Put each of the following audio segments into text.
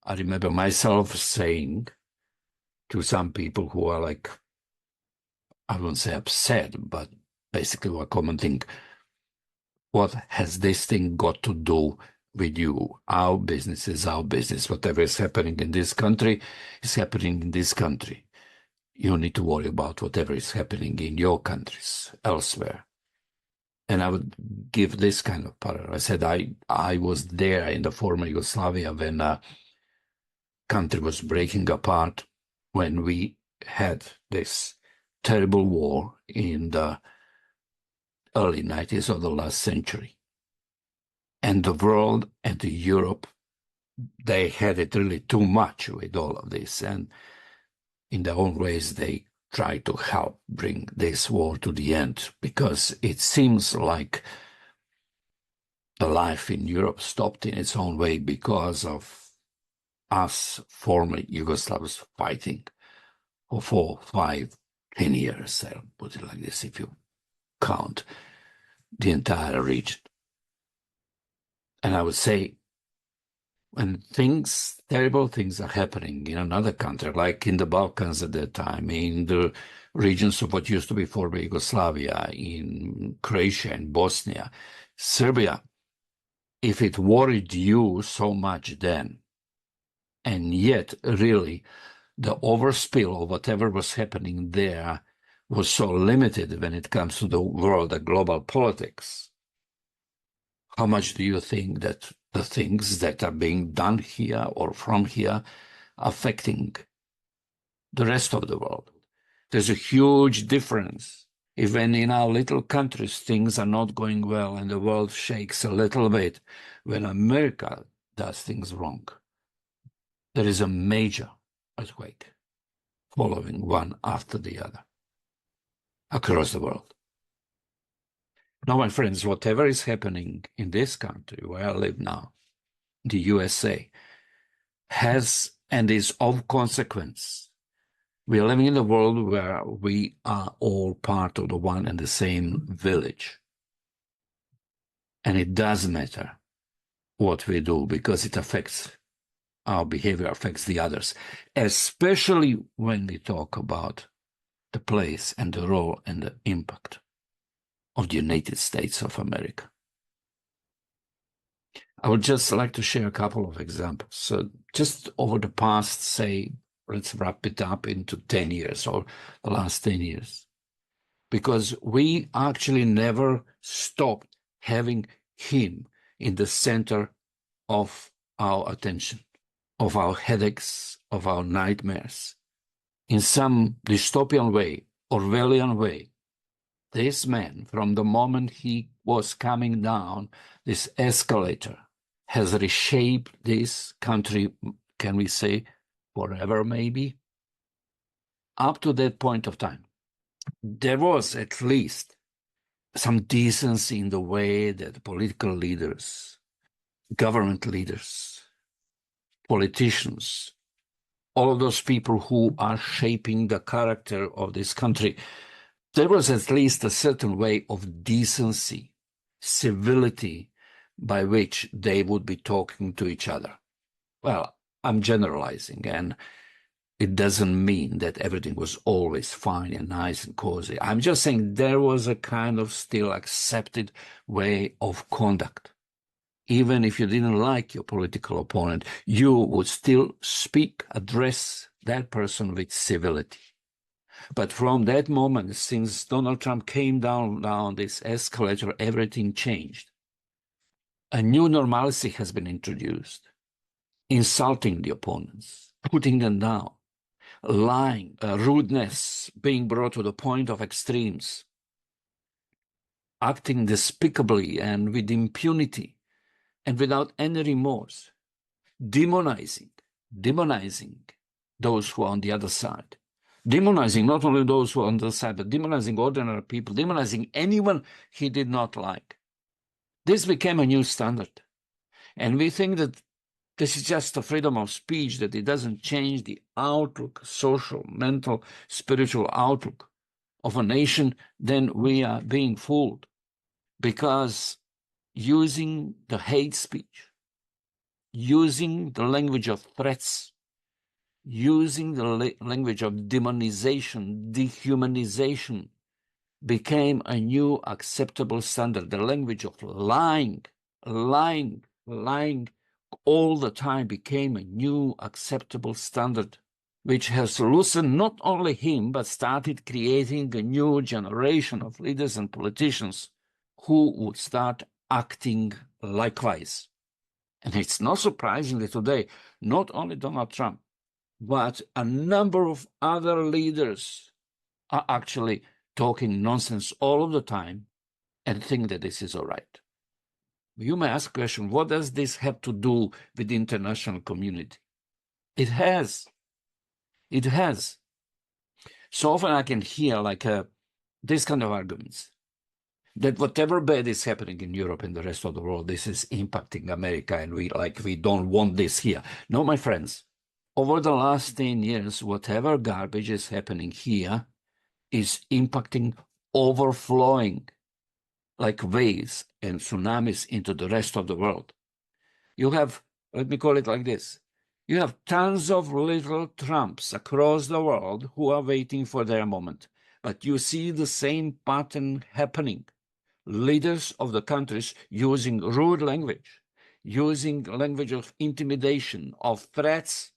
I remember myself saying to some people who are like, I won't say upset, but basically were commenting, what has this thing got to do with you? Our business is our business. Whatever is happening in this country is happening in this country. You need to worry about whatever is happening in your countries elsewhere. And I would give this kind of parallel. I said I was there in the former Yugoslavia when a country was breaking apart, when we had this terrible war in the early 90s of the last century. And the world and Europe, they had it really too much with all of this. And in their own ways, they tried to help bring this war to the end, because it seems like the life in Europe stopped in its own way because of us former Yugoslavs fighting for 4, 5, 10 years. I'll put it like this if you count the entire region. And I would say, when terrible things are happening in another country, like in the Balkans at that time, in the regions of what used to be former Yugoslavia, in Croatia and Bosnia, Serbia, if it worried you so much then, and yet really the overspill of whatever was happening there was so limited when it comes to the world, the global politics, how much do you think that the things that are being done here or from here affecting the rest of the world? There's a huge difference. Even in our little countries, things are not going well and the world shakes a little bit. When America does things wrong, there is a major earthquake following one after the other across the world. Now, my friends, whatever is happening in this country where I live now, the USA, has and is of consequence. We are living in a world where we are all part of the one and the same village. And it does matter what we do, because it affects our behavior, affects the others, especially when we talk about the place and the role and the impact of the United States of America. I would just like to share a couple of examples. So just over the past, say, let's wrap it up into 10 years or the last 10 years, because we actually never stopped having him in the center of our attention, of our headaches, of our nightmares. In some dystopian way, Orwellian way, this man, from the moment he was coming down this escalator, has reshaped this country, can we say, forever maybe? Up to that point of time, there was at least some decency in the way that political leaders, government leaders, politicians, all of those people who are shaping the character of this country, there was at least a certain way of decency, civility, by which they would be talking to each other. Well, I'm generalizing, and it doesn't mean that everything was always fine and nice and cozy. I'm just saying there was a kind of still accepted way of conduct. Even if you didn't like your political opponent, you would still speak, address that person with civility. But from that moment, since Donald Trump came down this escalator, everything changed. A new normalcy has been introduced. Insulting the opponents, putting them down, lying, rudeness being brought to the point of extremes, acting despicably and with impunity and without any remorse, demonizing those who are on the other side. Demonizing not only those who are on the side, but demonizing ordinary people, demonizing anyone he did not like. This became a new standard. And we think that this is just a freedom of speech, that it doesn't change the outlook, social, mental, spiritual outlook of a nation. Then we are being fooled, because using the hate speech, using the language of threats, using the language of demonization, dehumanization, became a new acceptable standard. The language of lying, lying, lying all the time became a new acceptable standard, which has loosened not only him, but started creating a new generation of leaders and politicians who would start acting likewise. And it's not surprising that today, not only Donald Trump, but a number of other leaders are actually talking nonsense all of the time and think that this is all right. You may ask the question, what does this have to do with the international community? It has. It has. So often I can hear this kind of arguments, that whatever bad is happening in Europe and the rest of the world, this is impacting America, and we don't want this here. No, my friends, over the last 10 years, whatever garbage is happening here is impacting, overflowing like waves and tsunamis into the rest of the world. You have, let me call it like this, you have tons of little Trumps across the world who are waiting for their moment. But you see the same pattern happening. Leaders of the countries using rude language, using language of intimidation, of threats,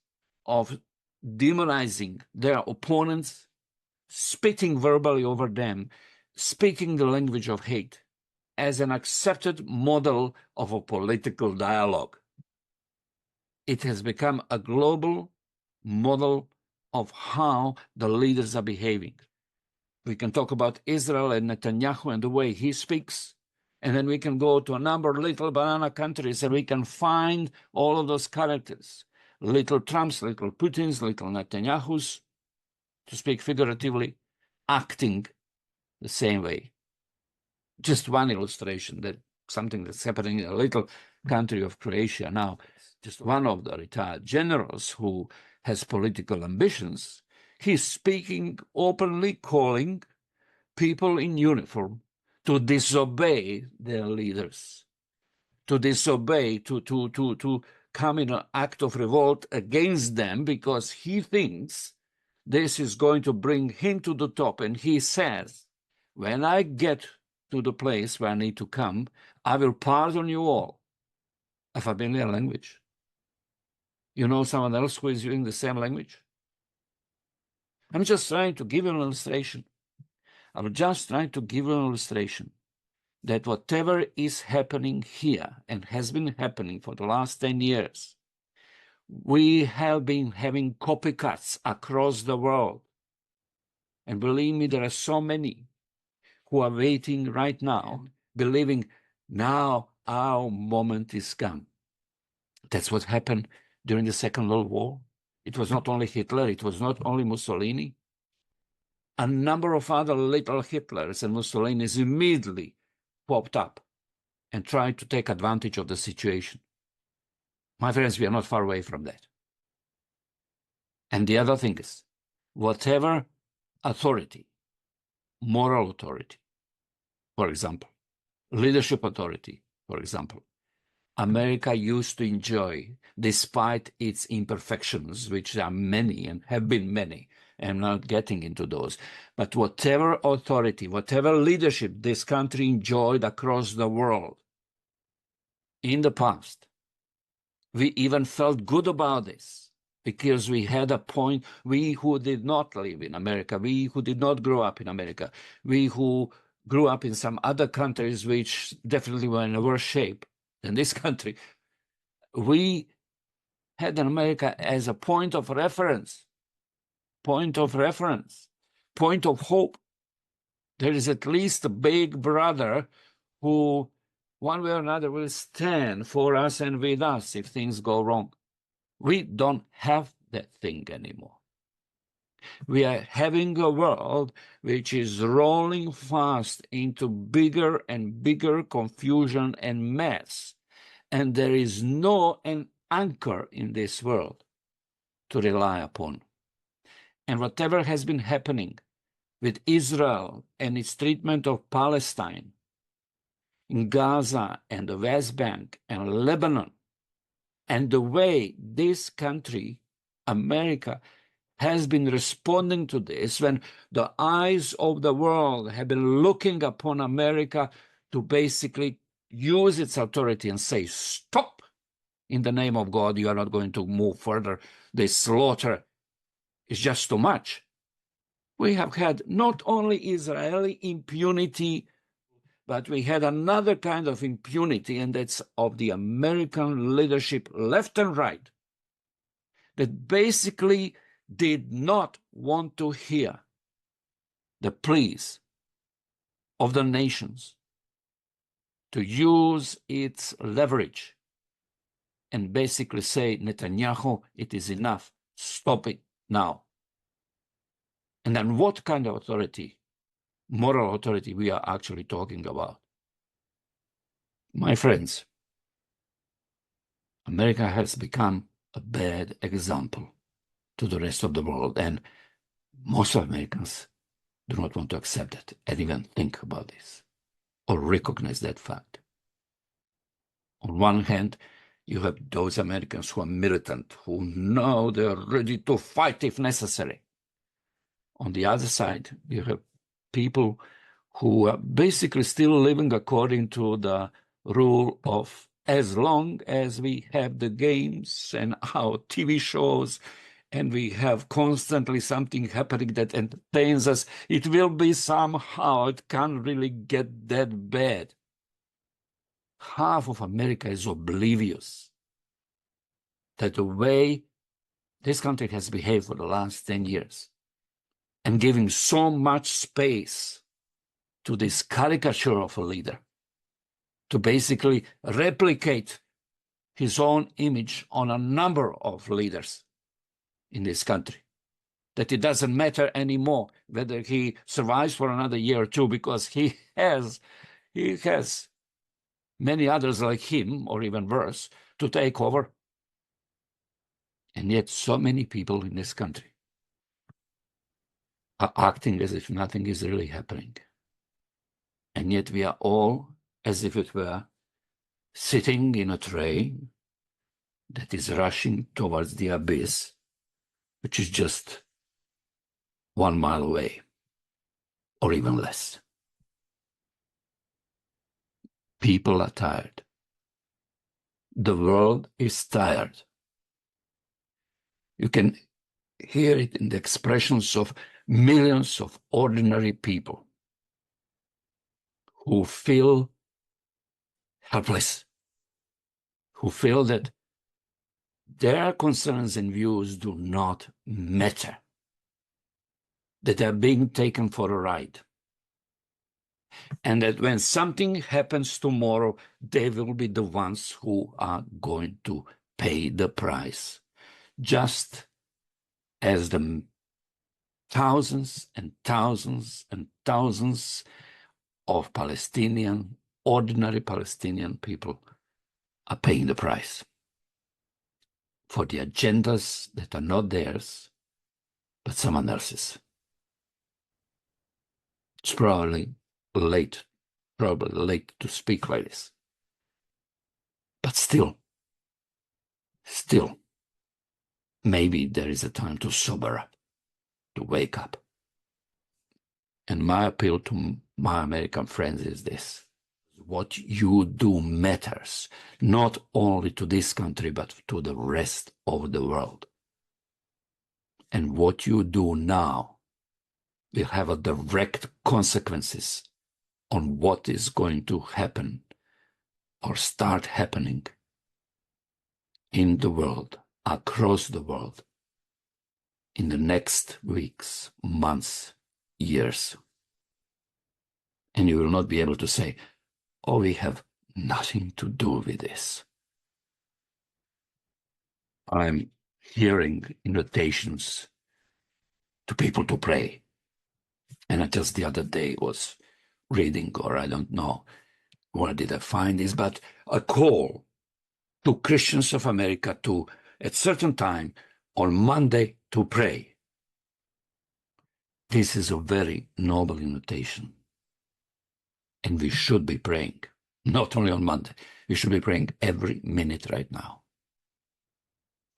of demonizing their opponents, spitting verbally over them, speaking the language of hate as an accepted model of a political dialogue. It has become a global model of how the leaders are behaving. We can talk about Israel and Netanyahu and the way he speaks, and then we can go to a number of little banana countries and we can find all of those characters. Little Trumps, little Putins, little Netanyahus, to speak figuratively, acting the same way. Just one illustration, that something that's happening in a little country of Croatia now. Just one of the retired generals who has political ambitions, he's speaking openly, calling people in uniform to disobey their leaders, to disobey, to come in an act of revolt against them, because he thinks this is going to bring him to the top. And he says, when I get to the place where I need to come, I will pardon you all. A familiar language. You know someone else who is using the same language? I'm just trying to give you an illustration. I'm just trying to give you an illustration that whatever is happening here and has been happening for the last 10 years, we have been having copycats across the world. And believe me, there are so many who are waiting right now, believing now our moment is come. That's what happened during the Second World War. It was not only Hitler, it was not only Mussolini. A number of other little Hitlers and Mussolinis immediately popped up and tried to take advantage of the situation. My friends, we are not far away from that. And the other thing is, whatever authority, moral authority, for example, leadership authority, for example, America used to enjoy, despite its imperfections, which are many and have been many. I'm not getting into those. But whatever authority, whatever leadership this country enjoyed across the world in the past, we even felt good about this because we had a point, we who did not live in America, we who did not grow up in America, we who grew up in some other countries which definitely were in a worse shape than this country, we had America as a point of reference, point of hope. There is at least a big brother who, one way or another, will stand for us and with us if things go wrong. We don't have that thing anymore. We are having a world which is rolling fast into bigger and bigger confusion and mess. And there is an anchor in this world to rely upon. And whatever has been happening with Israel and its treatment of Palestine, in Gaza and the West Bank and Lebanon, And the way this country, America, has been responding to this, when the eyes of the world have been looking upon America to basically use its authority and say, stop, in the name of God, you are not going to move further. This slaughter is just too much. We have had not only Israeli impunity, but we had another kind of impunity, and that's of the American leadership, left and right, that basically did not want to hear the pleas of the nations to use its leverage and basically say, Netanyahu, it is enough, stop it now. And then what kind of authority, moral authority, we are actually talking about? My friends, America has become a bad example to the rest of the world, and most Americans do not want to accept it and even think about this or recognize that fact. On one hand, you have those Americans who are militant, who know they're ready to fight if necessary. On the other side, you have people who are basically still living according to the rule of, as long as we have the games and our TV shows and we have constantly something happening that entertains us, it will be somehow, it can't really get that bad. Half of America is oblivious that the way this country has behaved for the last 10 years and giving so much space to this caricature of a leader to basically replicate his own image on a number of leaders in this country, that it doesn't matter anymore whether he survives for another year or two, because he has many others like him, or even worse, to take over. And yet so many people in this country are acting as if nothing is really happening. And yet we are all, as if it were, sitting in a train that is rushing towards the abyss, which is just 1 mile away, or even less. People are tired. The world is tired. You can hear it in the expressions of millions of ordinary people who feel helpless, who feel that their concerns and views do not matter, that they are being taken for a ride, and that when something happens tomorrow, they will be the ones who are going to pay the price, just as the thousands and thousands and thousands of ordinary Palestinian people are paying the price for the agendas that are not theirs, but someone else's. It's probably late to speak like this. But still, maybe there is a time to sober up, to wake up. And my appeal to my American friends is this: what you do matters, not only to this country, but to the rest of the world. And what you do now will have a direct consequences on what is going to happen or start happening in the world, across the world, in the next weeks, months, years. And you will not be able to say, oh, we have nothing to do with this. I'm hearing invitations to people to pray. And I just the other day was reading, or I don't know where did I find this, but a call to Christians of America to, at certain time on Monday, to pray. This is a very noble invitation. And we should be praying, not only on Monday. We should be praying every minute right now.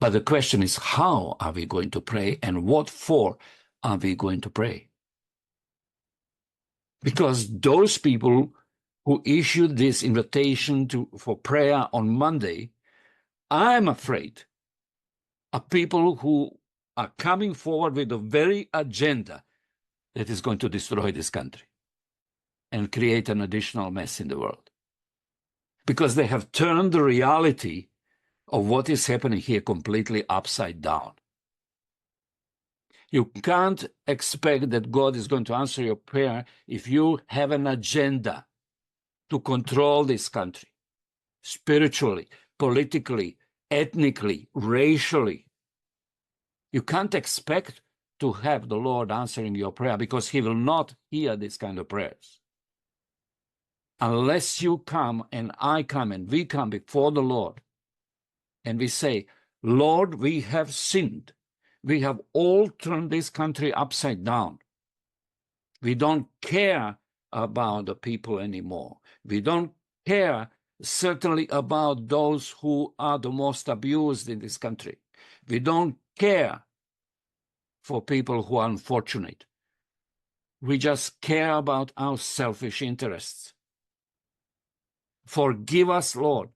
But the question is, how are we going to pray, and what for are we going to pray? Because those people who issued this invitation for prayer on Monday, I'm afraid, are people who are coming forward with the very agenda that is going to destroy this country and create an additional mess in the world. Because they have turned the reality of what is happening here completely upside down. You can't expect that God is going to answer your prayer if you have an agenda to control this country, spiritually, politically, ethnically, racially. You can't expect to have the Lord answering your prayer, because he will not hear these kind of prayers. Unless you come and I come and we come before the Lord and we say, Lord, we have sinned. We have all turned this country upside down. We don't care about the people anymore. We don't care certainly about those who are the most abused in this country. We don't care for people who are unfortunate. We just care about our selfish interests. Forgive us, Lord,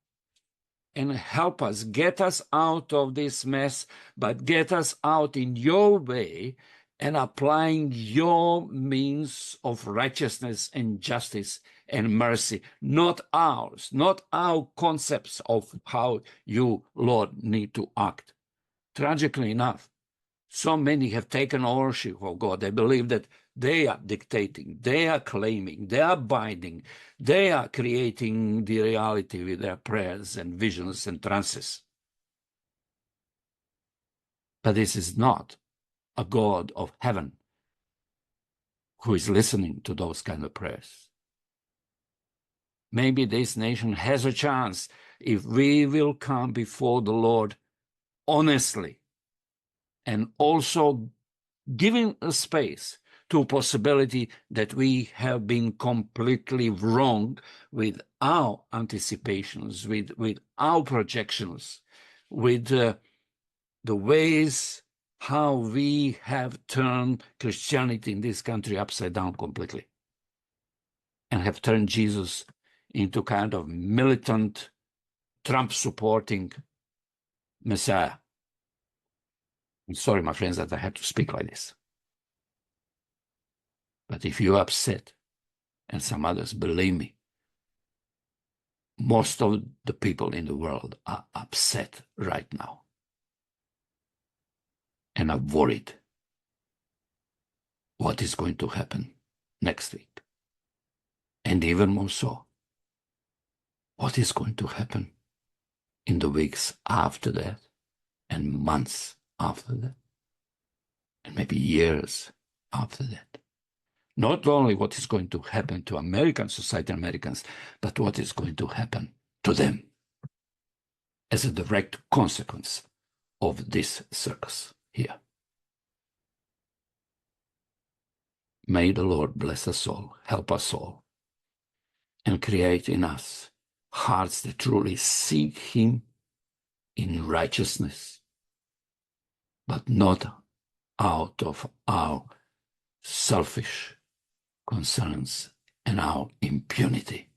and help us, get us out of this mess, but get us out in your way and applying your means of righteousness and justice and mercy, not ours, not our concepts of how you, Lord, need to act. Tragically enough, so many have taken ownership of God. They believe that they are dictating, they are claiming, they are binding, they are creating the reality with their prayers and visions and trances. But this is not a God of heaven who is listening to those kind of prayers. Maybe this nation has a chance if we will come before the Lord honestly and also giving a space to a possibility that we have been completely wrong with our anticipations, with our projections, with the ways how we have turned Christianity in this country upside down completely and have turned Jesus into kind of militant, Trump-supporting Messiah. I'm sorry, my friends, that I had to speak like this. But if you're upset, and some others, believe me, most of the people in the world are upset right now and are worried what is going to happen next week. And even more so, what is going to happen in the weeks after that and months after that and maybe years after that. Not only what is going to happen to American society and Americans, but what is going to happen to them as a direct consequence of this circus here. May the Lord bless us all, help us all, and create in us hearts that truly seek him in righteousness, but not out of our selfish concerns and our impunity.